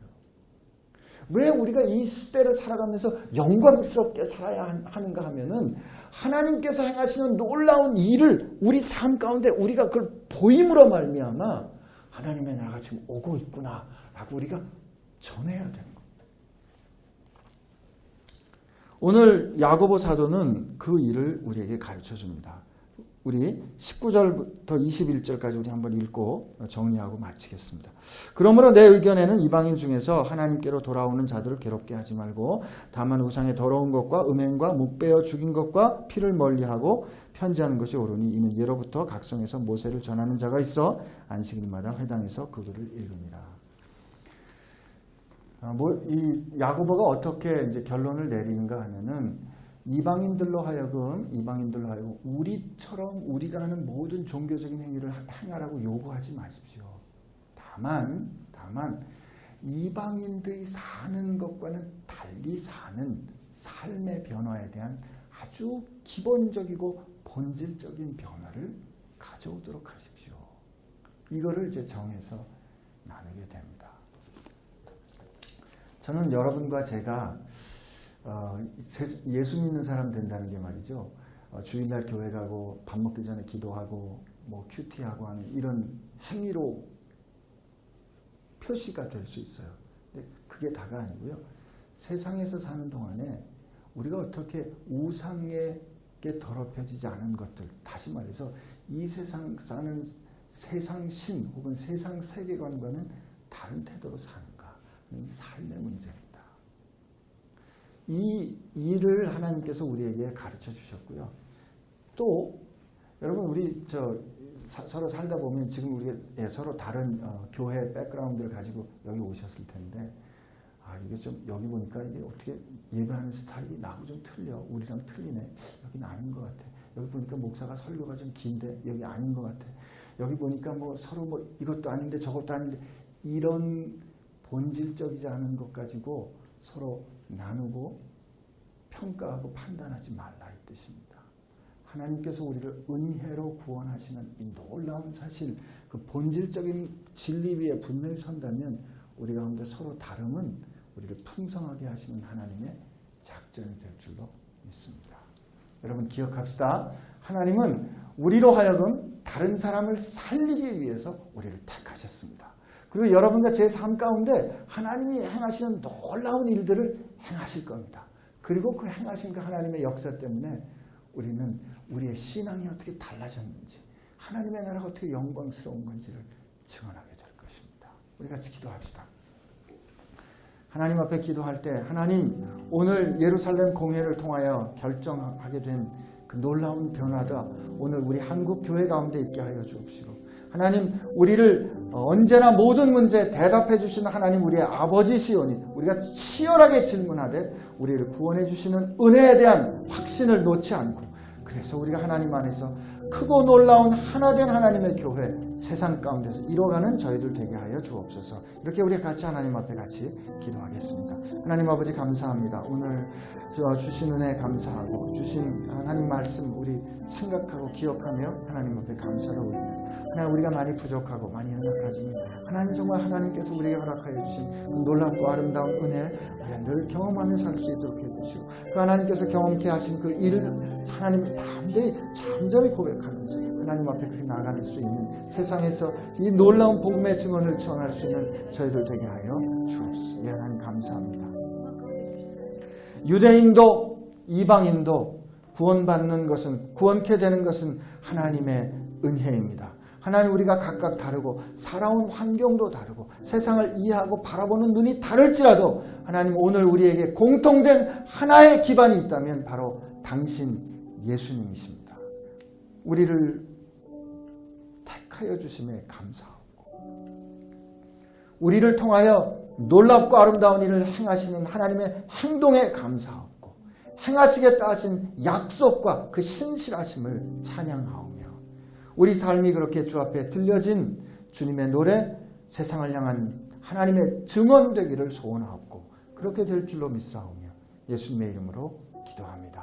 왜 우리가 이 시대를 살아가면서 영광스럽게 살아야 하는가 하면은 하나님께서 행하시는 놀라운 일을 우리 삶 가운데 우리가 그걸 보임으로 말미암아 하나님의 나라가 지금 오고 있구나 라고 우리가 전해야 되는 겁니다. 오늘 야고보 사도는 그 일을 우리에게 가르쳐 줍니다. 우리 19절부터 21절까지 우리 한번 읽고 정리하고 마치겠습니다. 그러므로 내 의견에는 이방인 중에서 하나님께로 돌아오는 자들을 괴롭게 하지 말고 다만 우상의 더러운 것과 음행과 묵베어 죽인 것과 피를 멀리하고 편지하는 것이 옳으니 이는 예로부터 각성에서 모세를 전하는 자가 있어 안식일마다 회당에서 그들을 읽으니라. 이 야고보가 어떻게 이제 결론을 내리는가 하면은 이방인들로 하여금 우리처럼 우리가 하는 모든 종교적인 행위를 행하라고 요구하지 마십시오. 다만 이방인들이 사는 것과는 달리 사는 삶의 변화에 대한 아주 기본적이고 본질적인 변화를 가져오도록 하십시오. 이거를 이제 정해서 나누게 됩니다. 저는 여러분과 제가 예수 믿는 사람 된다는 게 말이죠. 주일날 교회 가고 밥 먹기 전에 기도하고 뭐 큐티하고 하는 이런 행위로 표시가 될 수 있어요. 근데 그게 다가 아니고요. 세상에서 사는 동안에 우리가 어떻게 우상에게 더럽혀지지 않은 것들, 다시 말해서 이 세상 사는 세상 신 혹은 세상 세계관과는 다른 태도로 사는가, 이 삶의 문제입니다. 이 일을 하나님께서 우리에게 가르쳐 주셨고요. 또 여러분 우리 서로 살다 보면 지금 우리가 서로 다른 교회 백그라운드를 가지고 여기 오셨을 텐데 이게 좀 여기 보니까 이게 어떻게 예배하는 스타일이 나하고 좀 틀려. 우리랑 틀리네. 여기는 아닌 것 같아. 여기 보니까 목사가 설교가 좀 긴데 여기 아닌 것 같아. 여기 보니까 뭐 서로 뭐 이것도 아닌데 저것도 아닌데 이런 본질적이지 않은 것 가지고 서로 나누고 평가하고 판단하지 말라 이 뜻입니다. 하나님께서 우리를 은혜로 구원하시는 이 놀라운 사실, 그 본질적인 진리 위에 분명히 선다면 우리 가운데 서로 다름은 우리를 풍성하게 하시는 하나님의 작전이 될 줄로 믿습니다. 여러분 기억합시다. 하나님은 우리로 하여금 다른 사람을 살리기 위해서 우리를 택하셨습니다. 그리고 여러분과 제 삶 가운데 하나님이 행하시는 놀라운 일들을 행하실 겁니다. 그리고 그 행하신 그 하나님의 역사 때문에 우리는 우리의 신앙이 어떻게 달라졌는지, 하나님의 나라가 어떻게 영광스러운 건지를 증언하게 될 것입니다. 우리 같이 기도합시다. 하나님 앞에 기도할 때, 하나님 오늘 예루살렘 공회를 통하여 결정하게 된 그 놀라운 변화가 오늘 우리 한국 교회 가운데 있게 하여 주옵시고, 하나님 우리를 언제나 모든 문제에 대답해 주시는 하나님 우리의 아버지시오니 우리가 치열하게 질문하되 우리를 구원해 주시는 은혜에 대한 확신을 놓지 않고, 그래서 우리가 하나님 안에서 크고 놀라운 하나된 하나님의 교회, 세상 가운데서 이뤄가는 저희들 되게 하여 주옵소서. 이렇게 우리 같이 하나님 앞에 같이 기도하겠습니다. 하나님 아버지 감사합니다. 오늘 주신 은혜 감사하고 주신 하나님 말씀 우리 생각하고 기억하며 하나님 앞에 감사를 올립니다. 하나님 우리가 많이 부족하고 많이 연약하지만 하나님 정말 하나님께서 우리에게 허락하여 주신 그 놀랍고 아름다운 은혜 우리가 늘 경험하며 살 수 있도록 해주시고, 그 하나님께서 경험케 하신 그 일을 하나님 잠잠히 고백하면서 하나님 앞에 그렇게 나아갈 수 있는, 세상에서 이 놀라운 복음의 증언을 전할 수 있는 저희들 되게 하여 주옵소서. 예, 하나님 감사합니다. 유대인도 이방인도 구원받는 것은, 구원케 되는 것은 하나님의 은혜입니다. 하나님 우리가 각각 다르고 살아온 환경도 다르고 세상을 이해하고 바라보는 눈이 다를지라도 하나님 오늘 우리에게 공통된 하나의 기반이 있다면 바로 당신 예수님이십니다. 우리를 택하여 주심에 감사하고 우리를 통하여 놀랍고 아름다운 일을 행하시는 하나님의 행동에 감사하고 행하시겠다 하신 약속과 그 신실하심을 찬양하오며, 우리 삶이 그렇게 주 앞에 들려진 주님의 노래, 세상을 향한 하나님의 증언되기를 소원하옵고 그렇게 될 줄로 믿사오며 예수님의 이름으로 기도합니다.